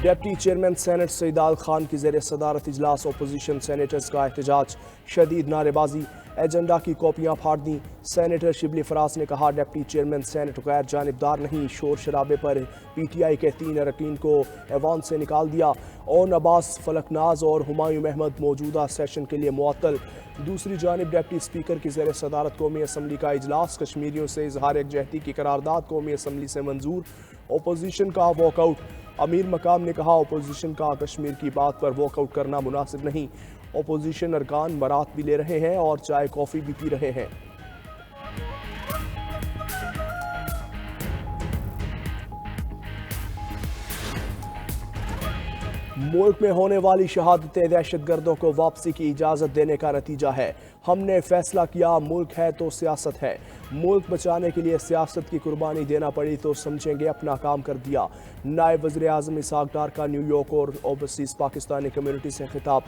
Deputy chairman senate सईदाल Khan की ज़ेर सदारत इजलास अपोजिशन सेनेटर्स का एहतजाज, शदीद नारेबाजी, एजेंडा की कॉपियाँ फाड़ दी। सेनेटर शिबली फराज ने कहा, डिप्टी चेयरमैन सेनेट गैर जानिबदार नहीं। शोर शराबे पर PTI के 3 अरकान को ऐवान से निकाल दिया। ओन अब्बास, फलकनाज और हुमायूं अहमद मौजूदा सेशन के लिए मुअत्तल। दूसरी जानिब डिप्टी स्पीकर की ज़ेर सदारत कौमी असम्बली का इजलास, कश्मीरियों से इजहार यकजहती की करारदाद कौमी असम्बली से मंजूर। अपोजिशन का वॉकआउट, अमीर मकाम ने कहा, अपोजिशन का कश्मीर की बात पर वॉकआउट करना मुनासिब नहीं। अपोजिशन अरकान बरात भी ले रहे हैं और चाय कॉफ़ी भी पी रहे हैं। मुल्क में होने वाली शहादतें दहशतगर्दों को वापसी की इजाज़त देने का नतीजा है। हमने फैसला किया, मुल्क है तो सियासत है। मुल्क बचाने के लिए सियासत की कुर्बानी देना पड़ी तो समझेंगे अपना काम कर दिया। नायब वज़ीर आज़म इसहाक डार का न्यूयॉर्क और ओवरसीज़ पाकिस्तानी कम्यूनिटी से खिताब,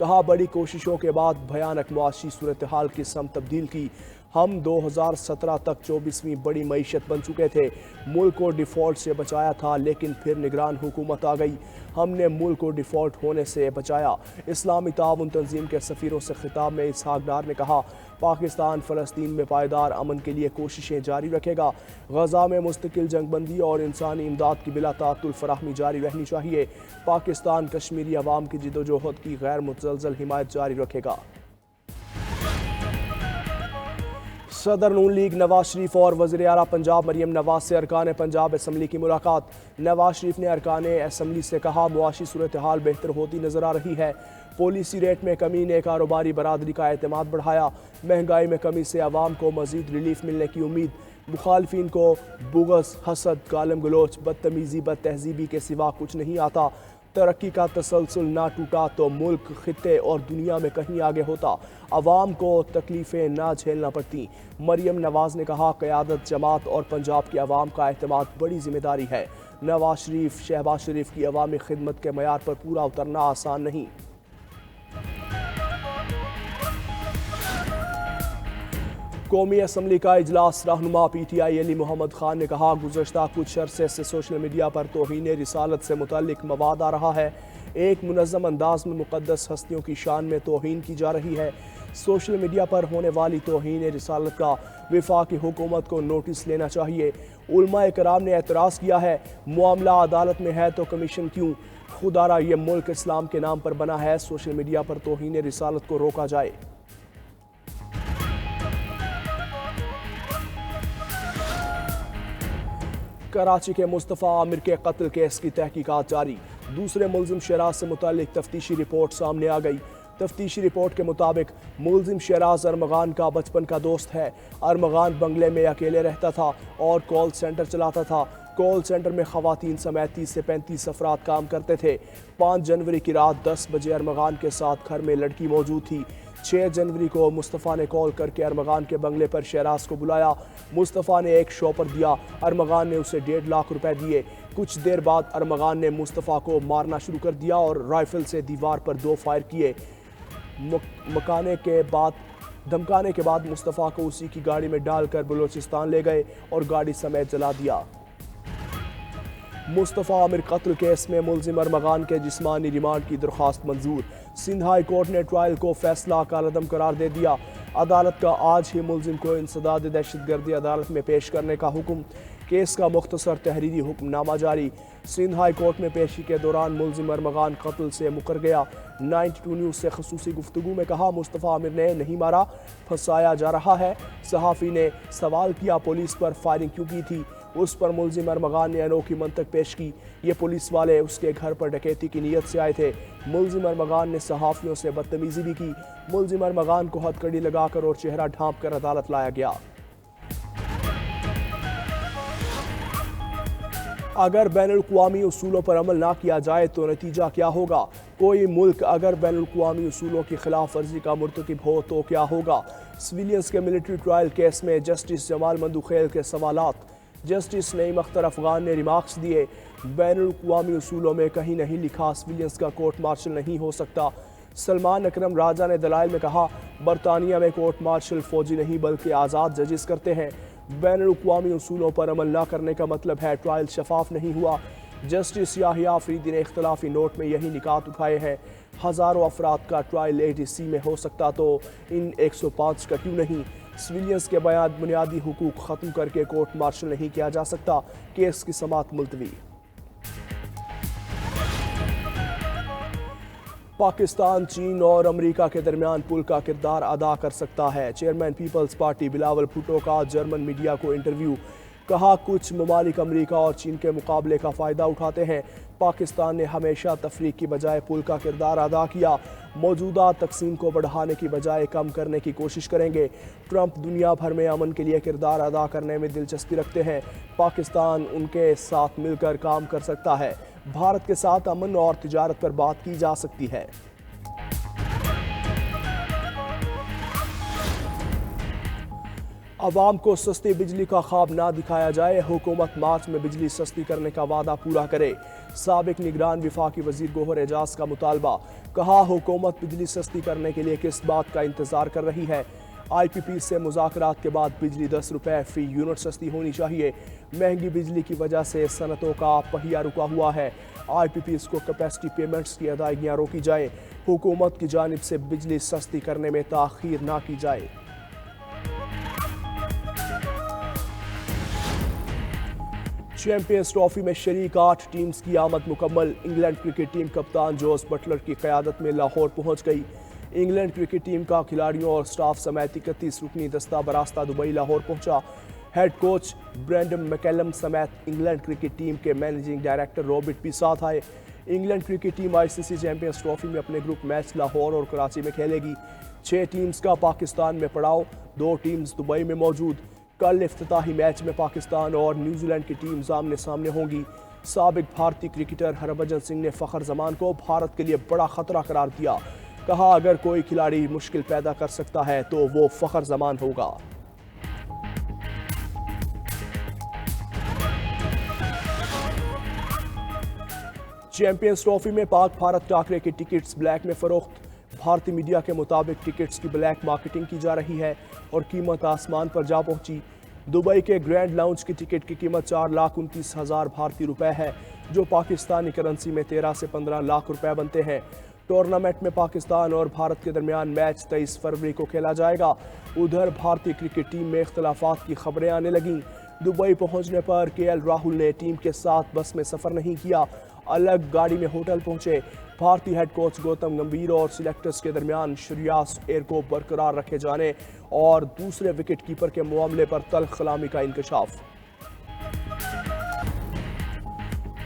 कहा, बड़ी कोशिशों के बाद भयानक मुआशी सूरत हाल की सम तब्दील की। हम 2017 तक 24वीं बड़ी मईशत बन चुके थे। मुल्क को डिफ़ॉल्ट से बचाया था, लेकिन फिर निगरान हुकूमत आ गई। हमने मुल्क को डिफ़ॉल्ट होने से बचाया। इस्लामी ताउन तंजीम के सफ़ीरों से खिताब में इसहाक डार ने कहा, पाकिस्तान फ़लस्तीन में पायदार अमन के लिए कोशिशें जारी रखेगा। गज़ा में मुस्तकिल जंगबंदी और इंसानी इमदाद की बिला ताअत्तुल फराहमी जारी रहनी चाहिए। पाकिस्तान कश्मीरी अवाम की जिदोजहद की गैर मुतज़लज़ल हिमायत जारी रखेगा। सदर नून लीग नवाज शरीफ और वज़ीर आला पंजाब मरियम नवाज से अरकान पंजाब असम्बली की मुलाकात। नवाज शरीफ ने अरकान असम्बली से कहा, मुआशी सूरत हाल बेहतर होती नजर आ रही है। पॉलिसी रेट में कमी ने कारोबारी बरादरी का एतमाद बढ़ाया। महंगाई में कमी से आवाम को मजीद रिलीफ मिलने की उम्मीद। मुखालफिन को बुग़्ज़, हसद, गालम गलोच, बदतमीज़ी, बदतहजीबी के सिवा कुछ नहीं आता। तरक्की का तसलसल ना टूटा तो मुल्क, खित्ते और दुनिया में कहीं आगे होता। अवाम को तकलीफ़ें ना झेलना पड़ती। मरियम नवाज ने कहा, क़यादत, जमात और पंजाब की अवाम का एतमाद बड़ी जिम्मेदारी है। नवाज शरीफ, शहबाज शरीफ की अवामी खिदमत के मयार पर पूरा उतरना आसान नहीं। कौमी असम्बली का इजलास, रहनुमा PTI अली मोहम्मद खान ने कहा, गुज़श्ता कुछ अरसे से सोशल मीडिया पर तौहीन रिसालत से मुतल्लिक मवाद आ रहा है। एक मुनज़्ज़म अंदाज में मुक़द्दस हस्तियों की शान में तौहीन की जा रही है। सोशल मीडिया पर होने वाली तौहीन रिसालत का वफाकी हुकूमत को नोटिस लेना चाहिए। उलमाए कराम ने एतराज़ किया है, मामला अदालत में है तो कमीशन क्यों? खुदारा ये मुल्क इस्लाम के नाम पर बना है। सोशल मीडिया पर तौहीन रिसालत को रोका जाए। कराची के मुस्तफ़ा आमिर के कत्ल केस की तहकीकात जारी। दूसरे मुल्ज़िम शराज से मुतालिक तफ्तीशी रिपोर्ट सामने आ गई। तफ्तीशी रिपोर्ट के मुताबिक मुल्ज़िम शराज अरमगान का बचपन का दोस्त है। अरमगान बंगले में अकेले रहता था और कॉल सेंटर चलाता था। कॉल सेंटर में ख़वातीन समेत 30 से 35 अफराद काम करते थे। 5 जनवरी की रात 10 बजे अरमगान के साथ घर में लड़की मौजूद थी। 6 जनवरी को मुस्तफ़ा ने कॉल करके अरमगान के बंगले पर शहराज को बुलाया। मुस्तफ़ा ने एक शॉपर दिया। अरमगान ने उसे 1.5 लाख रुपए दिए। कुछ देर बाद अरमगान ने मुस्तफ़ा को मारना शुरू कर दिया और राइफल से दीवार पर 2 फायर किए। धमकाने के बाद मुस्तफ़ा को उसी की गाड़ी में डालकर बलूचिस्तान ले गए और गाड़ी समेत जला दिया। मुस्तफ़ा आमिर कत्ल केस में मुल्ज़िम अरमगान के जिस्मानी रिमांड की दरख्वास्त मंजूर। सिंध हाई कोर्ट ने ट्रायल को फैसला कालअदम करार दे दिया। अदालत का आज ही मुल्ज़िम को इंसदाद दहशतगर्दी अदालत में पेश करने का हुक्म। केस का मुख्तसर तहरीरी हुक्मनामा जारी। सिंध हाई कोर्ट में पेशी के दौरान मुल्ज़िम अरमगान कत्ल से मुकर गया। 92 न्यूज़ से खसूसी गुफ्तगू में कहा, मुस्तफ़ा आमिर ने नहीं मारा, फंसाया जा रहा है। सहाफ़ी ने सवाल किया, पुलिस पर फायरिंग क्यों की थी? उस पर मुल्ज़िम अरमगान ने अनोखी मंतक पेश की, ये पुलिस वाले उसके घर पर डकैती की नीयत से आए थे। मुल्ज़िम अरमगान ने सहाफ़ियों से बदतमीज़ी भी की। मुल्ज़िम अरमगान को हथकड़ी लगाकर और चेहरा ढांप कर अदालत लाया गया। अगर बैनुल-अक़वामी उसूलों पर अमल ना किया जाए तो नतीजा क्या होगा? कोई मुल्क अगर बैनुल-अक़वामी उसूलों की खिलाफ वर्जी का मुर्तकिब हो तो क्या होगा? सिविलियंस के मिलिट्री ट्रायल केस में जस्टिस जमाल मंदुखेल के सवालात। जस्टिस नईम अख्तर अफगान ने रिमार्क्स दिए, बैनुल-अक़वामी उसूलों में कहीं नहीं लिखा सिविलियंस का कोर्ट मार्शल नहीं हो सकता। सलमान अकरम राजा ने दलाइल में कहा, बरतानिया में कोर्ट मार्शल फौजी नहीं बल्कि आज़ाद जजेस करते हैं। बैनुल-अक़वामी उसूलों पर अमल न करने का मतलब है ट्रायल शफाफ नहीं हुआ। जस्टिस याहिया अफरीदी ने इख्तलाफी नोट में यही निकात उठाए हैं। हज़ारों अफराद का ट्रायल एडीसी में हो सकता तो इन 105 का क्यों नहीं। सिविलियंस के बयान बुनियादी हुकूक ख़त्म करके कोर्ट मार्शल नहीं किया जा सकता। केस की समाअत मुलतवी। पाकिस्तान, चीन और अमेरिका के दरमियान पुल का किरदार अदा कर सकता है। चेयरमैन पीपल्स पार्टी बिलावल भुट्टो का जर्मन मीडिया को इंटरव्यू। कहा, कुछ ममालिक अमेरिका और चीन के मुकाबले का फ़ायदा उठाते हैं। पाकिस्तान ने हमेशा तफरीक की बजाय पुल का किरदार अदा किया। मौजूदा तकसीम को बढ़ाने की बजाय कम करने की कोशिश करेंगे। ट्रंप दुनिया भर में अमन के लिए किरदार अदा करने में दिलचस्पी रखते हैं। पाकिस्तान उनके साथ मिलकर काम कर सकता है। भारत के साथ अमन और तिजारत पर बात की जा सकती है। अवाम को सस्ती बिजली का ख्वाब ना दिखाया जाए। हुकूमत मार्च में बिजली सस्ती करने का वादा पूरा करे। साबिक निगरान वफाकी वजीर गोहर एजाज का मुतालबा। कहा, हुकूमत बिजली सस्ती करने के लिए किस बात का इंतजार कर रही है। IPP से मुज़ाकरात के बाद बिजली 10 रुपए फी यूनिट सस्ती होनी चाहिए। महंगी बिजली की वजह से सनतों का पहिया रुका हुआ है। IPPs को कैपेसिटी पेमेंट्स की अदायगियाँ रोकी जाए। हुकूमत की जानिब से बिजली सस्ती करने में ताख़ीर ना की जाए। चैंपियंस ट्रॉफी में शरीक 8 टीम्स की आमद मुकम्मल। इंग्लैंड क्रिकेट टीम कप्तान जोस बटलर की क़यादत में लाहौर पहुंच गई। इंग्लैंड क्रिकेट टीम का खिलाड़ियों और स्टाफ समेत 31 रुकनी दस्ता बरास्ता दुबई लाहौर पहुंचा। हेड कोच ब्रेंडन मैकलम समेत इंग्लैंड क्रिकेट टीम के मैनेजिंग डायरेक्टर रॉबर्ट भी साथ आए। England cricket team ICC champions trophy में अपने ग्रुप मैच लाहौर और कराची में खेलेगी। 6 टीम्स का पाकिस्तान में पड़ाव, 2 टीम्स दुबई में मौजूद। कल इफ्तिताही मैच में पाकिस्तान और न्यूजीलैंड की टीम्स आमने सामने होंगी। साबिक भारतीय क्रिकेटर हरभजन सिंह ने फ़खर जमान को भारत के लिए बड़ा खतरा करार दिया। कहा, अगर कोई खिलाड़ी मुश्किल पैदा कर सकता है तो वो फ़खर जमान होगा। चैंपियंस ट्रॉफी में पाक भारत टाकरे के टिकट्स ब्लैक में फरोख्त। भारतीय मीडिया के मुताबिक टिकट्स की ब्लैक मार्केटिंग की जा रही है और कीमत आसमान पर जा पहुंची। दुबई के ग्रैंड लाउंज की टिकट की कीमत 4,29,000 भारतीय रुपए है, जो पाकिस्तानी करेंसी में 13 से 15 लाख रुपए बनते हैं। टूर्नामेंट में पाकिस्तान और भारत के दरमियान मैच 23 फरवरी को खेला जाएगा। उधर भारतीय क्रिकेट टीम में इख्तलाफात की खबरें आने लगीं। दुबई पहुंचने पर KL राहुल ने टीम के साथ बस में सफ़र नहीं किया, अलग गाड़ी में होटल पहुंचे। भारतीय हेड कोच गौतम गंभीर और सिलेक्टर्स के दरमियान श्रेयस अय्यर को बरकरार रखे जाने और दूसरे विकेट कीपर के मामले पर तल्ख कलामी का इंकशाफ।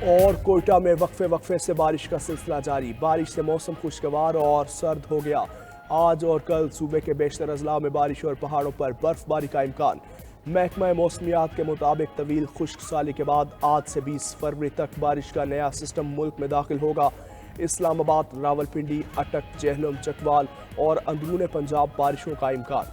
और कोयटा में वक्फे से बारिश का सिलसिला जारी। बारिश से मौसम खुशगवार और सर्द हो गया। आज और कल सूबे के बेशतर अजला में बारिश और पहाड़ों पर बर्फबारी का इम्कान। महकमा मौसमियात के मुताबिक तवील खुश्क साली के बाद आज से 20 फरवरी तक बारिश का नया सिस्टम मुल्क में दाखिल होगा। इस्लामाबाद, रावलपिंडी, अटक, जेहलम, चकवाल और अंदरूनी पंजाब बारिशों का इम्कान।